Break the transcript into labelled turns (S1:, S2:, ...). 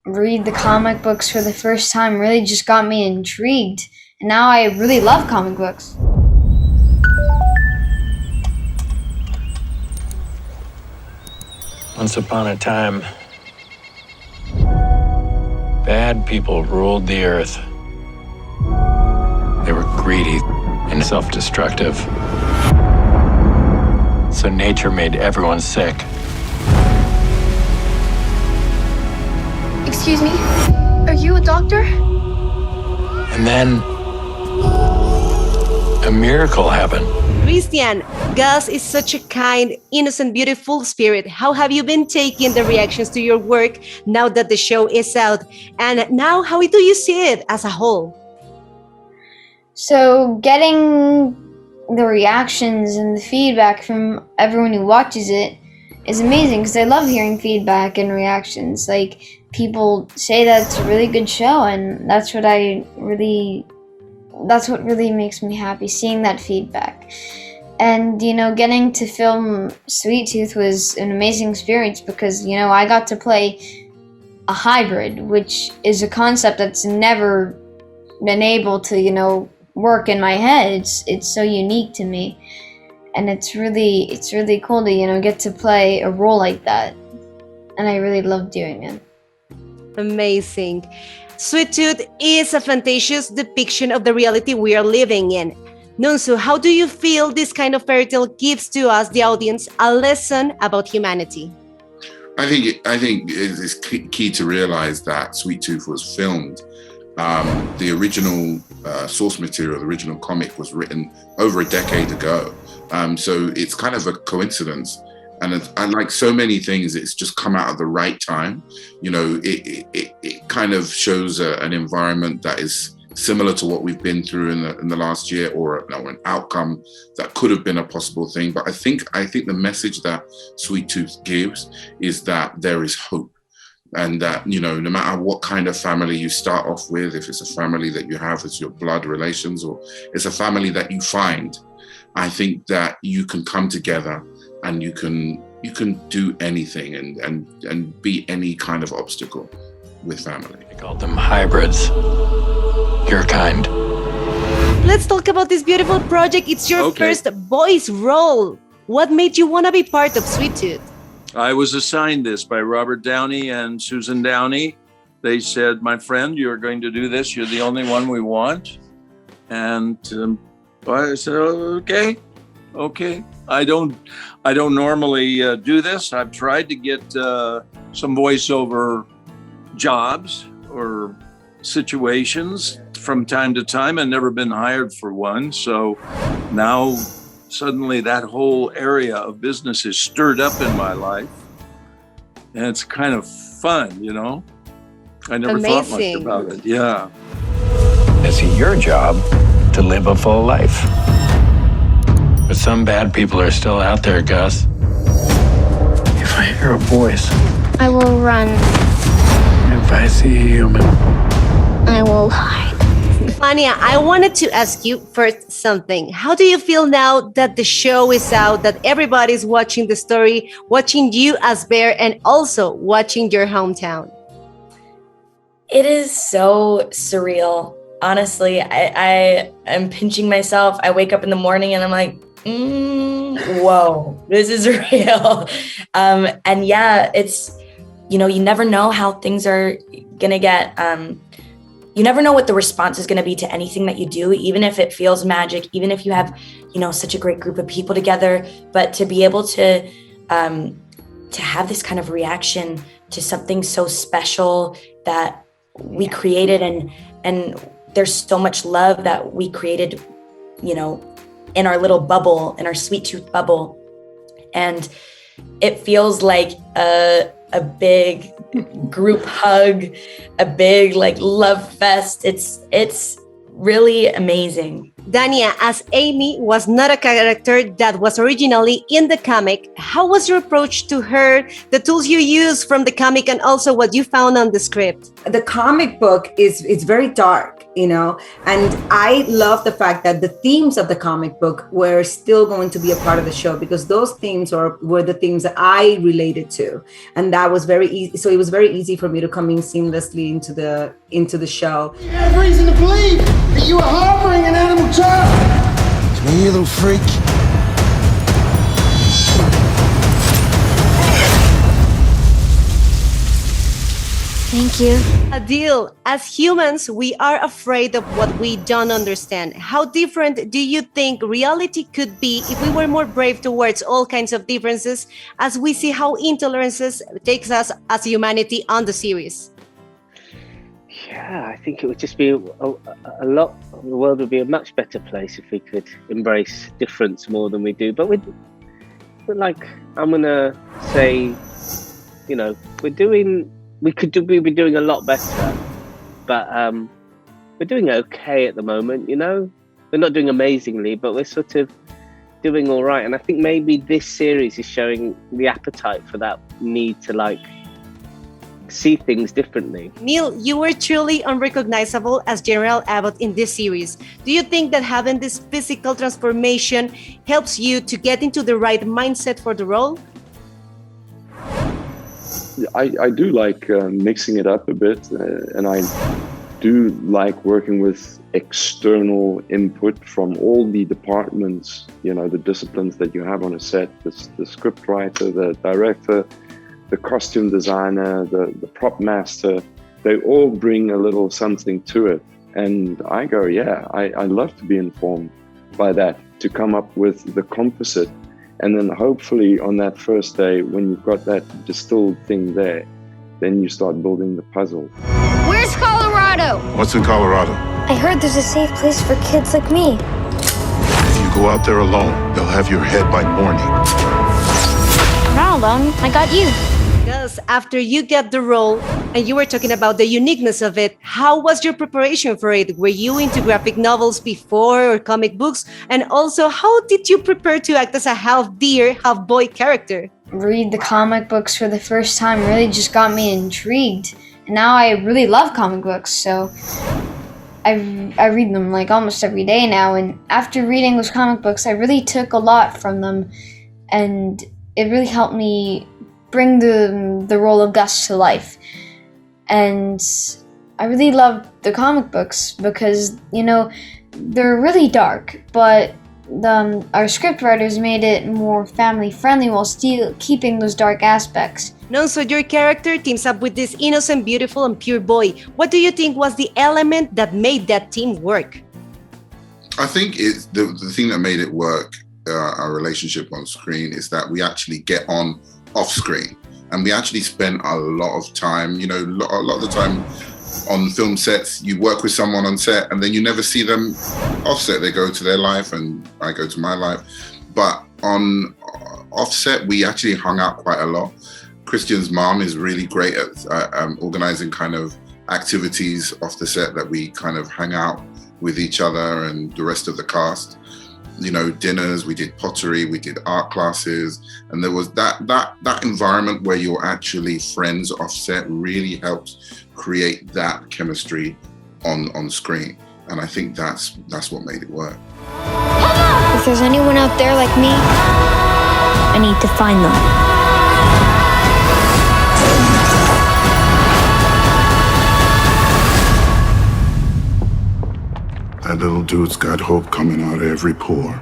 S1: read the comic books for the first time really just got me intrigued. And now I really love comic books.
S2: Once upon a time, bad people ruled the earth. They were greedy and self-destructive. So nature made everyone sick.
S3: Excuse me, are you a doctor?
S2: And then a miracle happened.
S4: Christian, Gus is such a kind, innocent, beautiful spirit. How have you been taking the reactions to your work now that the show is out? And now, how do you see it as a whole?
S1: So getting the reactions and the feedback from everyone who watches it is amazing because I love hearing feedback and reactions. Like, people say that it's a really good show, and that's what really makes me happy, seeing that feedback. And, getting to film Sweet Tooth was an amazing experience because, I got to play a hybrid, which is a concept that's never been able to, work in my head. It's so unique to me. And it's really cool to, get to play a role like that. And I really love doing it.
S4: Amazing. Sweet Tooth is a fantastic depiction of the reality we are living in. Nonsu, how do you feel this kind of fairy tale gives to us, the audience, a lesson about humanity?
S5: I think it's key to realize that Sweet Tooth was filmed. The original source material, the original comic, was written over a decade ago. So it's kind of a coincidence. And like so many things, it's just come out at the right time. It kind of shows an environment that is similar to what we've been through in the last year, or an outcome that could have been a possible thing. But I think the message that Sweet Tooth gives is that there is hope. And that, no matter what kind of family you start off with, if it's a family that you have as your blood relations, or it's a family that you find, I think that you can come together and you can do anything and beat any kind of obstacle with family.
S2: I called them hybrids. Your kind.
S4: Let's talk about this beautiful project. It's your first voice role. What made you want to be part of Sweet Tooth?
S6: I was assigned this by Robert Downey and Susan Downey. They said, my friend, you're going to do this. You're the only one we want. And I said, okay. I don't normally do this. I've tried to get some voiceover jobs or situations from time to time. I've never been hired for one. So now suddenly that whole area of business is stirred up in my life. And it's kind of fun, I never thought much about it. Yeah.
S2: It's your job to live a full life. But some bad people are still out there, Gus. If I hear a voice,
S3: I will run.
S2: if I see a human,
S3: I will hide.
S4: Fania, I wanted to ask you first something. How do you feel now that the show is out, that everybody's watching the story, watching you as Bear, and also watching your hometown?
S7: It is so surreal. Honestly, I am pinching myself. I wake up in the morning and I'm like, whoa, this is real. And yeah, it's, you never know how things are going to get. You never know what the response is going to be to anything that you do, even if it feels magic, even if you have, such a great group of people together. But to be able to have this kind of reaction to something so special that we created, and there's so much love that we created, in our little bubble, in our Sweet Tooth bubble. And it feels like a big group hug, a big love fest. It's really amazing.
S4: Dania, as Amy was not a character that was originally in the comic, how was your approach to her, the tools you used from the comic, and also what you found on the script?
S8: The comic book is very dark. And I love the fact that the themes of the comic book were still going to be a part of the show, because those themes were the themes that I related to, and that was very easy. So it was very easy for me to come in seamlessly into the show.
S9: You have reason to believe that you are harboring an animal child. Come here, you little freak.
S3: Thank you.
S4: Adil, as humans, we are afraid of what we don't understand. How different do you think reality could be if we were more brave towards all kinds of differences, as we see how intolerances takes us as humanity on the series?
S10: Yeah, I think it would just be a lot. The world would be a much better place if we could embrace difference more than we do. But like, I'm gonna say, we could be doing a lot better, but we're doing okay at the moment. We're not doing amazingly, but we're sort of doing all right. And I think maybe this series is showing the appetite for that need to see things differently.
S4: Neil, you were truly unrecognizable as General Abbott in this series. Do you think that having this physical transformation helps you to get into the right mindset for the role?
S11: I do like mixing it up a bit, and I do like working with external input from all the departments, the disciplines that you have on a set, the script writer, the director, the costume designer, the prop master. They all bring a little something to it. And I go, I love to be informed by that, to come up with the composite. And then hopefully on that first day, when you've got that distilled thing there, then you start building the puzzle.
S3: Where's Colorado?
S5: What's in Colorado?
S3: I heard there's a safe place for kids like me.
S5: If you go out there alone, they'll have your head by morning.
S3: I'm not alone. I got you.
S4: Because after you get the role, and you were talking about the uniqueness of it, how was your preparation for it? Were you into graphic novels before, or comic books? And also, how did you prepare to act as a half deer, half boy character?
S1: Read the comic books for the first time really just got me intrigued. And now I really love comic books, so I read them almost every day now. And after reading those comic books, I really took a lot from them, and it really helped me bring the role of Gus to life. And I really love the comic books because, they're really dark, but our script writers made it more family friendly while still keeping those dark aspects.
S4: No, so your character teams up with this innocent, beautiful, and pure boy. What do you think was the element that made that team work?
S5: I think it's the thing that made it work, our relationship on screen, is that we actually get on off screen, and we actually spend a lot of time, a lot of the time on film sets, you work with someone on set and then you never see them off set. They go to their life and I go to my life. But on offset, we actually hung out quite a lot. Christian's mom is really great at organizing kind of activities off the set that we kind of hang out with each other and the rest of the cast. Dinners, we did pottery, we did art classes, and there was that environment where you're actually friends offset really helps create that chemistry on screen. And I think that's what made it work.
S3: If there's anyone out there like me, I need to find them.
S5: That little dude's got hope coming out of every pore.